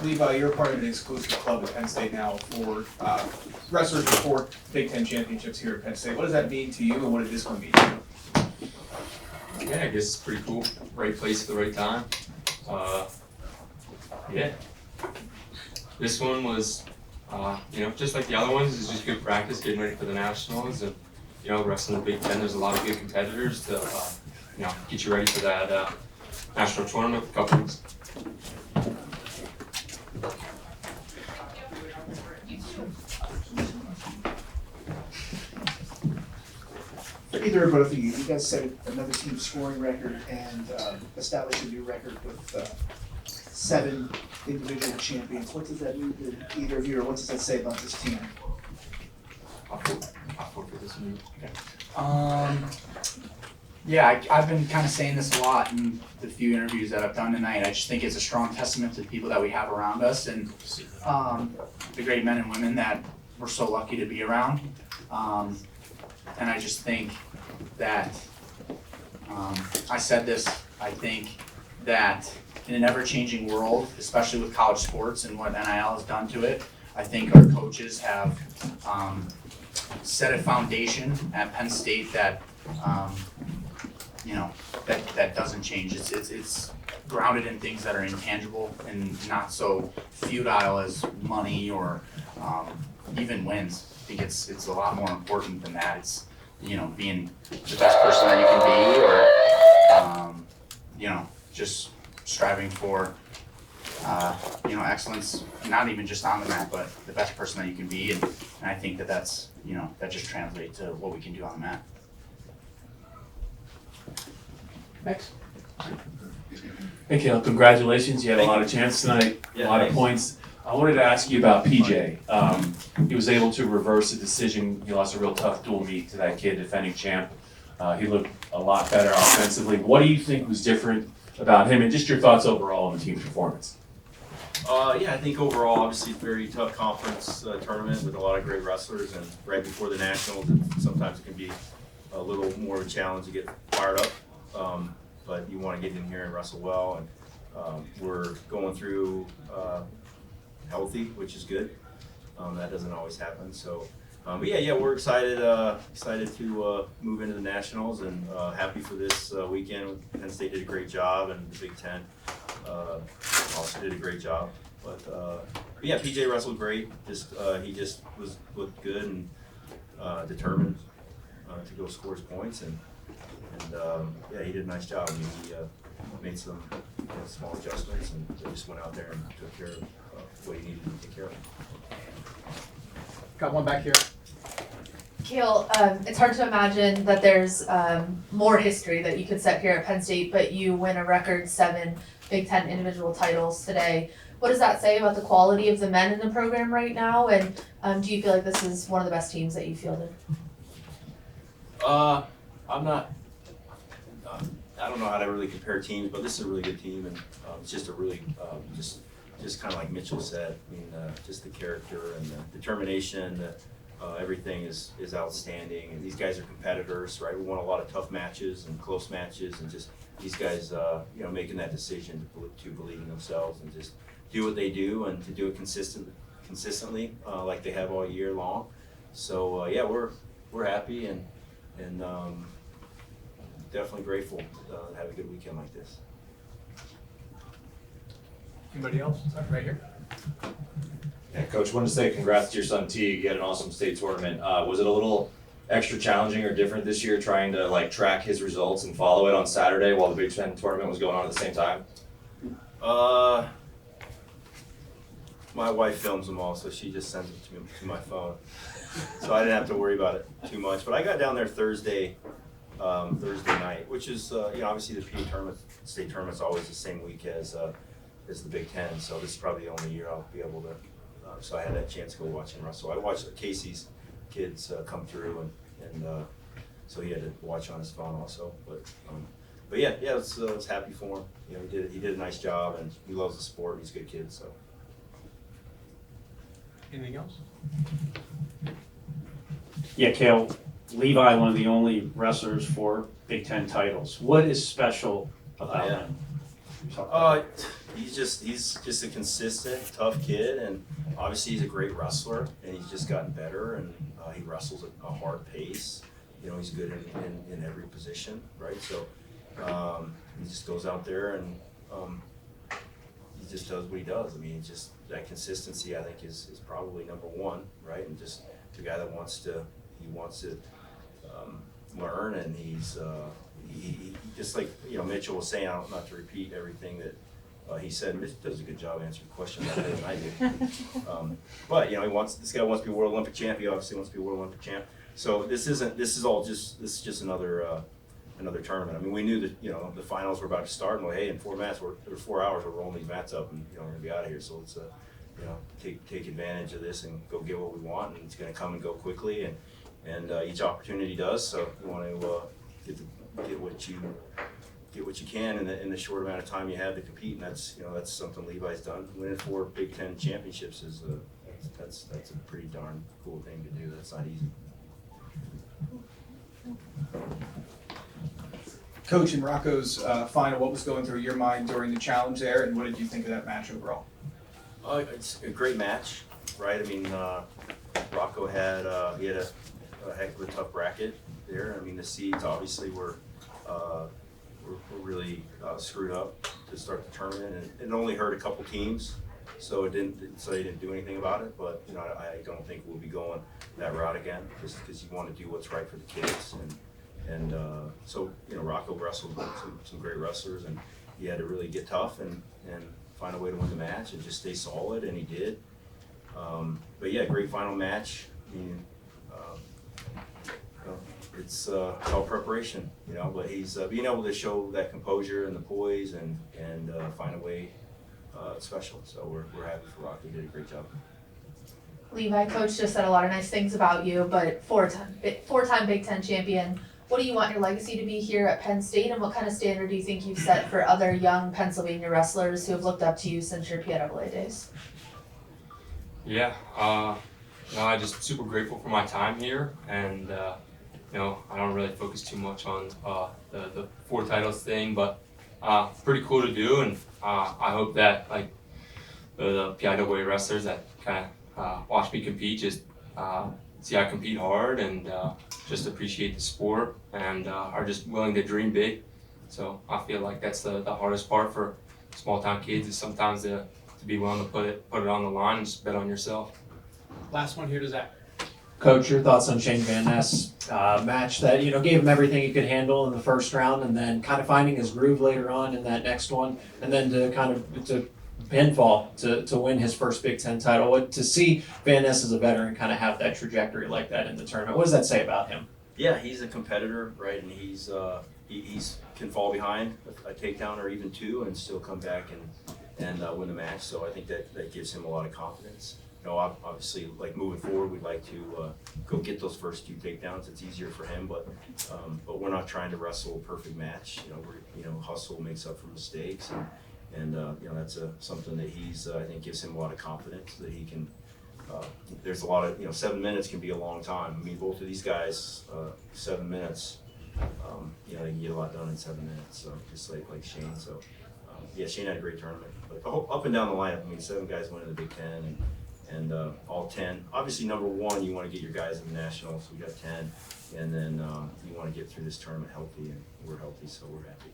Levi, you're part of an exclusive club at Penn State now for wrestlers with 4 Big Ten championships here at Penn State. What does that mean to you, and what did this one mean to you? Yeah, I guess it's pretty cool. Right place at the right time. Yeah. This one was, just like the other ones, it's just good practice, getting ready for the nationals, and wrestling the Big Ten. There's a lot of good competitors to, get you ready for that national tournament in a couple weeks. For either or both of you, you guys set another team scoring record and established a new record with 7 individual champions. What does that mean to either of you, or what does that say about this team? I'll vote for this one. Yeah, I've been kind of saying this a lot in the few interviews that I've done tonight. I just think it's a strong testament to the people that we have around us and the great men and women that we're so lucky to be around. And I just think that, I said this, I think that in an ever-changing world, especially with college sports and what NIL has done to it, I think our coaches have set a foundation at Penn State that that doesn't change. It's grounded in things that are intangible and not so futile as money or even wins. I think it's a lot more important than that. It's being the best person that you can be, or just striving for excellence, not even just on the mat, but the best person that you can be. And I think that's that just translates to what we can do on the mat. Next. Hey, Cael, congratulations. You had a lot of chance tonight, a lot of points. I wanted to ask you about PJ. He was able to reverse a decision. He lost a real tough dual meet to that kid, defending champ. He looked a lot better offensively. What do you think was different about him, and just your thoughts overall on the team's performance? Yeah, I think overall, obviously, very tough conference tournament with a lot of great wrestlers, and right before the nationals, sometimes it can be a little more of a challenge to get fired up. But you want to get in here and wrestle well, and we're going through healthy, which is good. That doesn't always happen. So, but yeah, we're excited to move into the nationals, and happy for this weekend. Penn State did a great job, and the Big Ten also did a great job. But yeah, PJ wrestled great. He just looked good and determined to go score his points, and yeah, he did a nice job. I mean, he made some small adjustments, and they just went out there and took care of what he needed to take care of. Got one back here. Cael, it's hard to imagine that there's more history that you could set here at Penn State, but you win a record 7 Big Ten individual titles today. What does that say about the quality of the men in the program right now, and do you feel like this is one of the best teams that you fielded? I don't know how to really compare teams, but this is a really good team, and it's just a really just kind of like Mitchell said. I mean, just the character and the determination. Everything is outstanding, and these guys are competitors, right? We won a lot of tough matches and close matches, and just these guys, making that decision to believe in themselves and just do what they do, and to do it consistently, like they have all year long. So yeah, we're happy and definitely grateful to have a good weekend like this. Anybody else? Right here. Yeah, Coach, wanted to say congrats to your son T. You had an awesome state tournament. Was it a little extra challenging or different this year trying to track his results and follow it on Saturday while the Big Ten tournament was going on at the same time? My wife films them all, so she just sends them to my phone. So I didn't have to worry about it too much. But I got down there Thursday night, which is obviously the PA tournament, state tournament's always the same week as the Big Ten. So this is probably the only year I'll be able to. So I had that chance to go watch him wrestle. I watched Casey's kids come through, and so he had to watch on his phone also. But yeah, I was happy for him. He did a nice job, and he loves the sport. He's a good kid. So. Anything else? Yeah, Cael, Levi, one of the only wrestlers for Big Ten titles. What is special about him? he's just a consistent, tough kid, and obviously he's a great wrestler, and he's just gotten better, and he wrestles at a hard pace. You know, he's good in every position, right? So he just goes out there and he just does what he does. I mean, just that consistency, I think, is probably number one, right? And just the guy that wants to learn, and he's he just like, you know, Mitchell was saying, not to repeat everything that he said. Mitch does a good job answering questions better than I do. But you know, this guy wants to be a World Olympic champ. He obviously wants to be a World Olympic champ. So this is just another tournament. I mean, we knew that, you know, the finals were about to start, and hey, in 4 hours we're rolling these mats up, and you know, we're gonna be out of here. So let's you know, take advantage of this and go get what we want, and it's gonna come and go quickly, and each opportunity does. So you want to get what you can in the short amount of time you have to compete, and that's something Levi's done. Winning 4 Big Ten championships is that's a pretty darn cool thing to do. That's not easy. Coach, in Rocco's final, what was going through your mind during the challenge there, and what did you think of that match overall? It's a great match, right? I mean, Rocco had a heck of a tough bracket there. I mean, the seeds obviously were really screwed up to start the tournament, and it only hurt a couple teams, so they didn't do anything about it. But you know, I don't think we'll be going that route again, just because you want to do what's right for the kids, and so you know, Rocco wrestled with some great wrestlers, and he had to really get tough and find a way to win the match and just stay solid, and he did. But yeah, great final match. I mean, it's all preparation, you know, but he's being able to show that composure and the poise and find a way special. So we're happy for Rocco. He did a great job. Levi, coach just said a lot of nice things about you, but four-time Big Ten champion. What do you want your legacy to be here at Penn State, and what kind of standard do you think you've set for other young Pennsylvania wrestlers who have looked up to you since your PIAA days? Yeah, no, I'm just super grateful for my time here, and you know, I don't really focus too much on the 4 titles thing, but pretty cool to do, and I hope that like the PIAA wrestlers that kind of watch me compete just see I compete hard and just appreciate the sport and are just willing to dream big. So I feel like that's the hardest part for small town kids, is sometimes to be willing to put it on the line and just bet on yourself. Last one here to Zach. Coach, your thoughts on Shane Van Ness match that, you know, gave him everything he could handle in the first round, and then kind of finding his groove later on in that next one, and then to pinfall to win his first Big Ten title. To see Van Ness as a veteran kind of have that trajectory like that in the tournament, what does that say about him? Yeah, he's a competitor, right? And he can fall behind a takedown or even 2 and still come back and win the match. So I think that gives him a lot of confidence. You know, obviously, like moving forward, we'd like to go get those first 2 takedowns. It's easier for him, but we're not trying to wrestle a perfect match. You know, hustle makes up for mistakes, and you know, that's something that I think gives him a lot of confidence that he can. There's a lot of, you know, 7 minutes can be a long time. I mean, both of these guys, 7 minutes, you know, they can get a lot done in 7 minutes. So just like Shane. So yeah, Shane had a great tournament. But up and down the lineup, I mean, 7 guys winning the Big Ten and all 10. Obviously, number 1, you want to get your guys in the nationals. So we got 10, and then you want to get through this tournament healthy, and we're healthy, so we're happy.